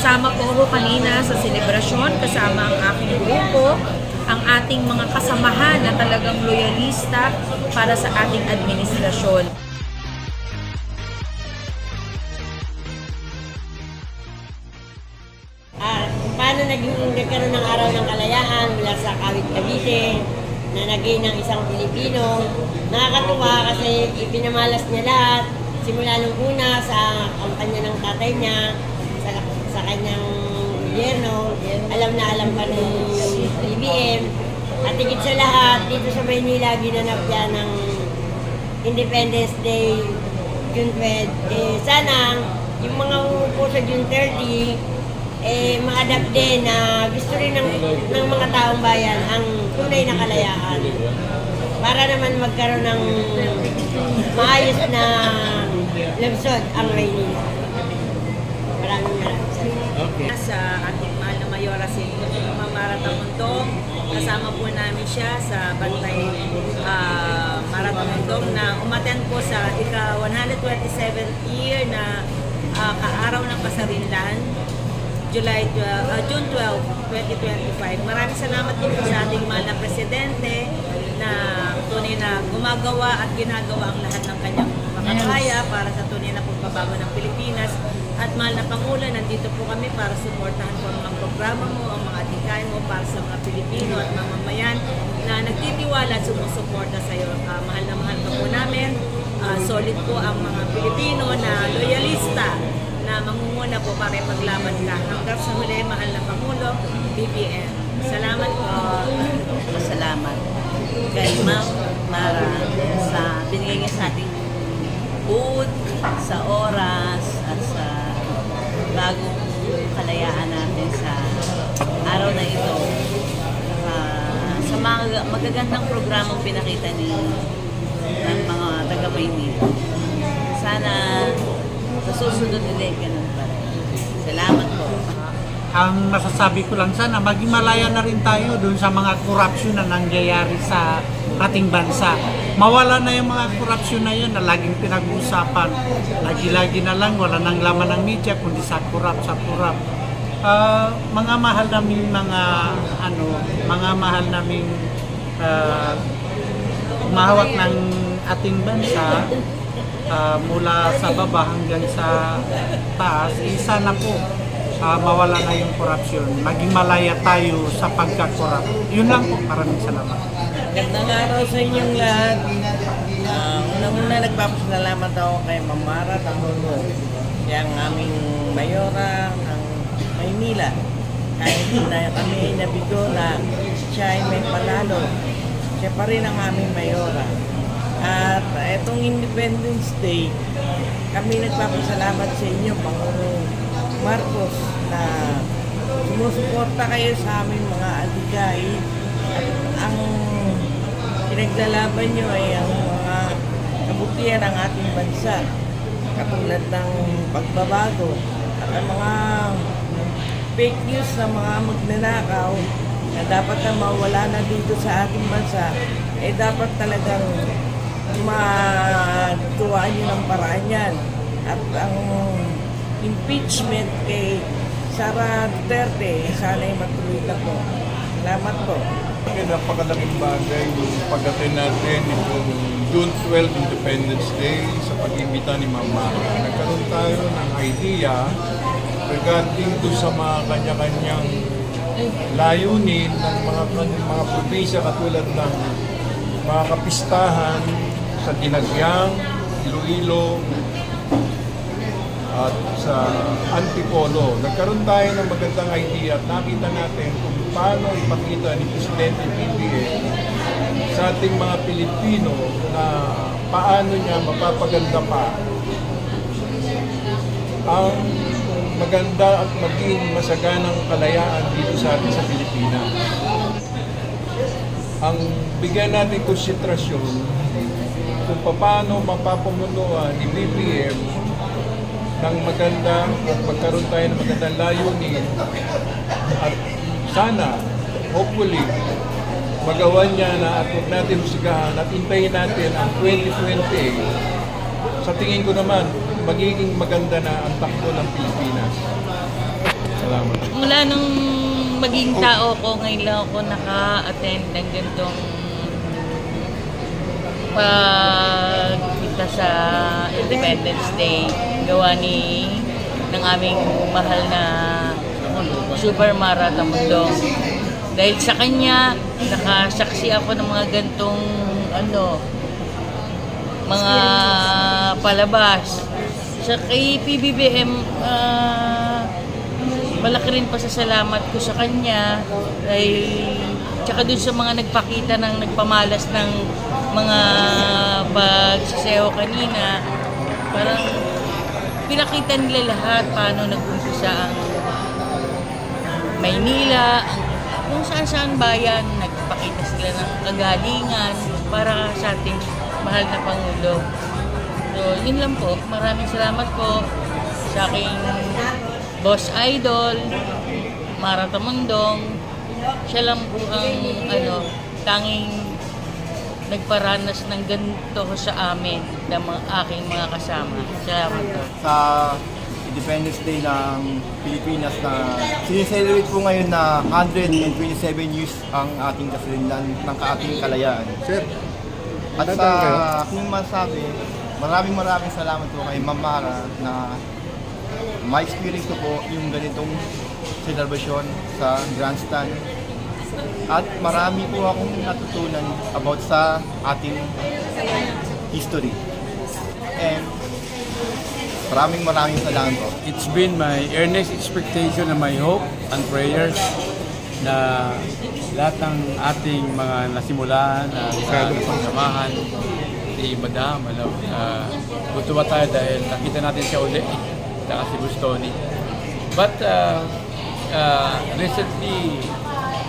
Kasama po ako kanina sa selebrasyon, kasama ang aking grupo, ang ating mga kasamahan na talagang loyalista para sa ating administrasyon. Paano nagkaroon ng Araw ng Kalayaan mula sa Kawit Cavite na naging ng isang Pilipino. Nakakatuwa kasi ipinamalas niya lahat simula nung una sa kampanya ng tatay niya, sa kanyang gobyerno. Alam na alam pa ng BBM. At higit sa lahat, dito sa Maynila, ginanap yan ng Independence Day, June 12. Sana yung mga uupo sa June 30, ma-adapt din na gusto rin ng mga taong bayan ang tunay na kalayaan para naman magkaroon ng maayos na lungsod ang Maynila. Maraming salamat. Okay. Sa ating mahal na Mayora si Ma'am Mara Tamundong, kasama po namin siya sa Bantay Mara Tamundong na umattend po sa ika-127th year na kaaraw ng Kasarinlan, June 12, 2025. Maraming salamat din po sa ating mahal na Presidente na tunay na gumagawa at ginagawa ang lahat ng kanyang makakaya para sa tunay na pagbabago ng Pilipinas. At mahal na Pangulo, nandito po kami para suportahan po ang programa mo, ang mga adhikain mo para sa mga Pilipino at mamamayan na nagtitiwala at sumusuporta sa iyo. Mahal ka po namin. Solid po ang mga Pilipino na loyalista na mangunguna po para paglaban ka. Hanggang sa huli, mahal na Pangulo, BBM. Salamat po. Salamat kay Ma'am Mara sa binigay niya sa ating food, sa oras, at sa bagong kalayaan natin sa araw na ito. Sa mga magagandang programang pinakita ng mga taga-Maynila. Sana sa susunod ulit, ganun pa rin. Salamat po. Ang masasabi ko lang sana, maging malaya na rin tayo dun sa mga korupsyon na nangyayari sa ating bansa. Mawala na yung mga korupsyon na yun na laging pinag-uusapan. Lagi-lagi na lang, wala nang laman ng media, kundi sa korap. Mga mahal naming umahawak ng ating bansa, mula sa baba hanggang sa taas, sana po mawala na yung korupsyon. Maging malaya tayo sa pagkakorap. Yun lang po. Maraming salamat. Gandang araw sa inyong lahat. Unang-una nagpapasalamat ako kay Ma'am Mara Tamundong, yung aming mayora ng Maynila. Kahit na kami nabigo na siya ay may panalo, siya pa rin ang aming mayora. At itong Independence Day, kami nagpapasalamat sa inyo, Pangulong Marcos, na sumusuporta kayo sa aming mga adigay. At ang pinaglalaban nyo ay ang mga kabutihan ng ating bansa, katulad ng pagbabago at ang mga fake news na mga magnanakaw na dapat na mawala na dito sa ating bansa, dapat talagang magtuwaan nyo ng paraan yan. At ang impeachment kay Sara Duterte, sana'y matuloy na po. Salamat po. Napakalaking bagay yung pag-attend natin itong June 12 Independence Day sa pag-imbita ni Ma'am Mara. Nagkaroon tayo ng idea regarding doon sa mga kanya-kanyang layunin ng mga probinsya katulad ng mga kapistahan sa Dinagyang, Iloilo, at sa Antipolo. Nagkaroon tayo ng magandang idea at nakita natin kung paano ipakita ni Presidente BBM sa ating mga Pilipino na paano niya mapapaganda pa ang maganda at maging masaganang kalayaan dito sa atin sa Pilipinas. Ang bigyan natin konsentrasyon kung paano mapapamunuan ni BBM ng maganda at magkaroon tayo ng magandang layunin at sana, hopefully, magawa niya na at huwag natin husigahan at hintayin natin ang 2020. Sa tingin ko naman, magiging maganda na ang takbo ng Pilipinas. Salamat. Mula nung maging tao ko, ngayon lang ako naka-attend ng ganitong pagkita sa Independence Day gawa ng aming mahal na Super Mara Tamundong. Dahil sa kanya, nakasaksi ako ng mga gantong mga palabas. Sa kay PBBM, malaki rin pasasalamat ko sa kanya. Dahil, tsaka dun sa mga nagpakita ng nagpamalas ng mga pagsasayaw kanina, parang pinakita nila lahat paano nag-umpisa ang Maynila, kung saan bayan, nagpakita sila ng kagalingan para sa ating mahal na Pangulo. So, yun lang po. Maraming salamat po sa aking boss idol, Mara Tamundong. Siya lang po ang tanging nagparanas ng ganito sa amin ng aking mga kasama. Salamat po. Sa Independence Day ng Pilipinas na sineselebrate po ngayon na 127 years ang ating kasalinlan ng ating kalayaan. Sir, At sa aking masabi, maraming salamat po kay Ma'am Mara na ma-experience ko po yung ganitong celebration sa grandstand. At marami po akong natutunan about sa ating history. And maraming salamat po. It's been my earnest expectation and my hope and prayers na lahat ng ating mga nasimulan sa pagsamahan ni Madam, tutuwa tayo dahil nakita natin siya uli, saka si Bustoni. But recently,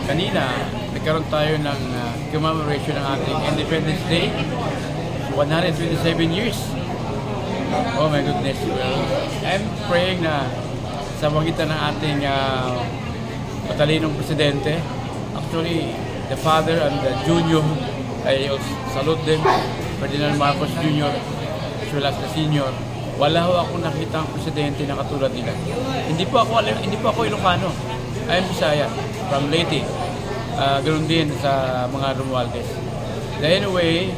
kanina, nagkaroon tayo ng commemoration ng ating Independence Day, 127 years. Oh my goodness. Well, I'm praying na sa magitan ng ating matalinong presidente, actually, the father and the junior, I salute them, Ferdinand Marcos Jr. as well as the senior. Wala ho ako nakita ang presidente na katulad nila. Hindi po ako Ilocano. I am Bisaya from Leyte. Ganoon din sa mga Romualdez. Anyway,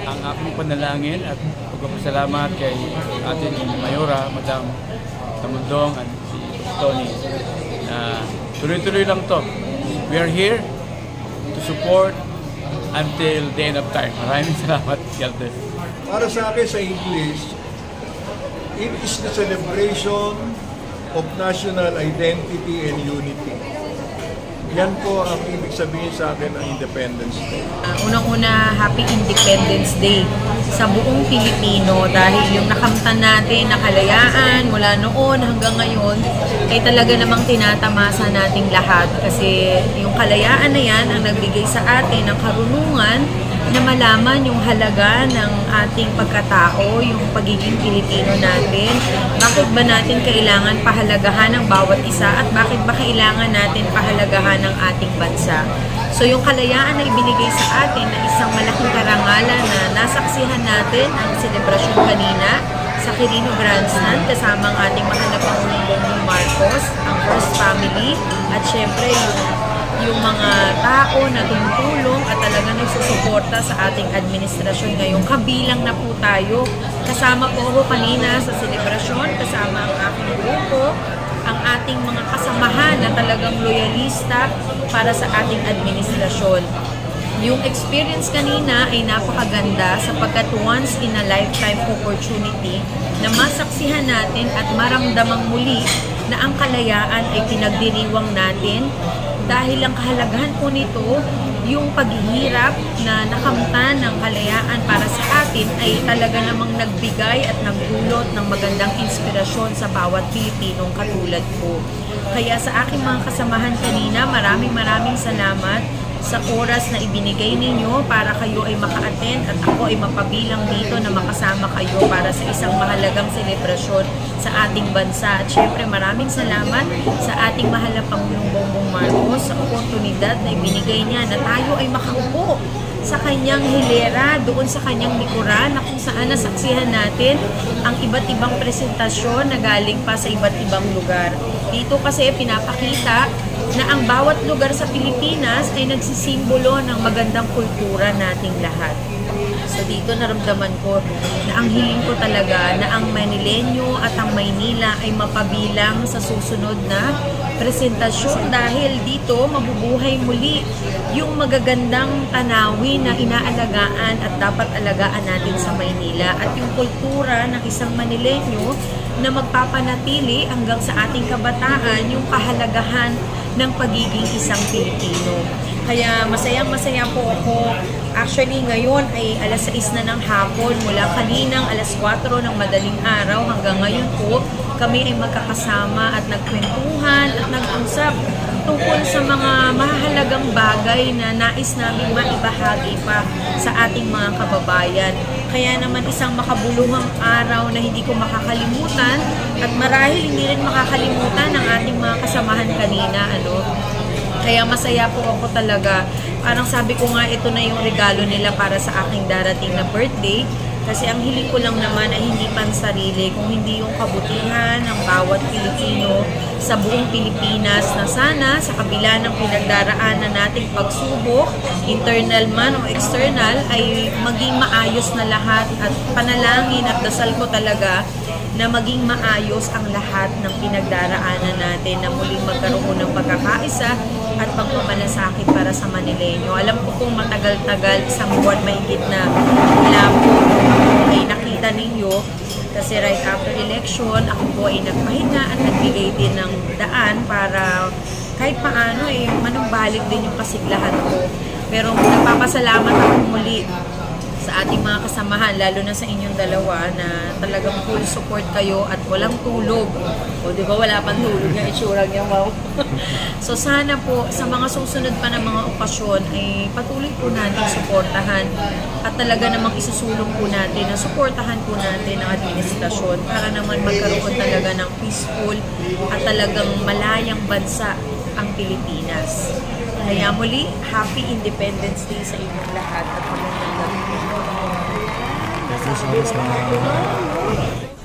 ang aking panalangin at pagpapasalamat kay ating Mayora, Madam Tamundong at si Tony. Tuloy-tuloy lang to. We are here to support until the end of time. Maraming salamat, Galder. para sa akin sa English, it is the celebration of national identity and unity. Yan po ang ibig sabihin sa akin ng Independence Day. Unang-una, Happy Independence Day sa buong Pilipino dahil yung nakamtan natin na kalayaan mula noon hanggang ngayon ay talaga namang tinatamasa nating lahat kasi yung kalayaan na yan ang nagbigay sa atin ng karunungan na malaman yung halaga ng ating pagkatao, yung pagiging Pilipino natin. Bakit ba natin kailangan pahalagahan ng bawat isa at bakit ba kailangan natin pahalagahan ng ating bansa? So yung kalayaan na ibinigay sa atin na isang malaking karangalan na nasaksihan natin ang selebrasyon kanina sa Quirino Grandstand kasama ang ating mahal na Pangulong Bongbong Marcos, ang First Family at syempre yung mga tao na tumutulong at talaga nagsusuporta sa ating administrasyon ngayon. Kabilang na po tayo. Kasama po ako kanina sa selebrasyon, kasama ang aking grupo, ang ating mga kasamahan na talagang loyalista para sa ating administrasyon. Yung experience kanina ay napakaganda sapagkat once in a lifetime opportunity na masaksihan natin at maramdamang muli na ang kalayaan ay pinagdiriwang natin dahil ang kahalagahan po nito, yung paghihirap na nakamtan ng kalayaan para sa atin ay talaga namang nagbigay at nagdulot ng magandang inspirasyon sa bawat Pilipinong katulad ko. Kaya sa aking mga kasamahan kanina, maraming salamat sa oras na ibinigay ninyo para kayo ay maka-attend at ako ay mapabilang dito na makasama kayo para sa isang mahalagang selebrasyon sa ating bansa. At syempre maraming salamat sa ating mahal na Pangulong Bongbong Marcos sa oportunidad na ibinigay niya na tayo ay makaupo sa kanyang hilera, doon sa kanyang likuran, na kung saan nasaksihan natin ang iba't ibang presentasyon na galing pa sa iba't ibang lugar. Dito kasi pinapakita na ang bawat lugar sa Pilipinas ay nagsisimbolo ng magandang kultura nating lahat. So dito naramdaman ko na ang hiling ko talaga na ang Manileño at ang Maynila ay mapabilang sa susunod na presentasyon, dahil dito mabubuhay muli yung magagandang tanawin na inaalagaan at dapat alagaan natin sa Maynila, at yung kultura ng isang Manileño na magpapanatili hanggang sa ating kabataan yung kahalagahan ng pagiging isang Pilipino. Kaya masayang-masaya po ako. Actually, ngayon ay alas 6 na ng hapon, mula kaninang alas 4 ng madaling araw hanggang ngayon po, kami ay magkakasama at nagkwentuhan at nag-usap tungkol sa mga mahalagang bagay na nais namin maibahagi pa sa ating mga kababayan. Kaya naman isang makabuluhang araw na hindi ko makakalimutan, at marahil hindi rin makakalimutan ng ating mga kasamahan kanina. Kaya masaya po ako talaga. Parang sabi ko nga, ito na yung regalo nila para sa aking darating na birthday. Kasi ang hiling ko lang naman ay hindi pansarili, kung hindi yung kabutihan ng bawat Pilipino sa buong Pilipinas, na sana sa kabila ng pinagdaraanan nating pagsubok, internal man o external, ay maging maayos na lahat. At panalangin at dasal ko talaga na maging maayos ang lahat ng pinagdaraanan natin, na muling magkaroon ng pagkakaisa at pagmamalasakit para sa Manileño. Alam ko kung matagal-tagal, isang buwan mahigit na wala po ay nakita ninyo, kasi right after election, ako po ay nagpahinga at nagbigay din ng daan para kahit paano manumbalik din yung kasiglahan ko. Pero nagpapasalamat ako muli sa ating mga kasamahan, lalo na sa inyong dalawa, na talagang full support kayo at walang tulog. O di ba, wala pang tulog yung itsura niya, wow. So sana po sa mga susunod pa ng mga okasyon ay patuloy po natin suportahan, at talaga namang isusulong po natin na suportahan po natin ang administrasyon para naman magkaroon talaga ng peaceful at talagang malayang bansa ang Pilipinas. Kaya muli, Happy Independence Day sa inyong lahat at magandang gabi. Thank you so much, mga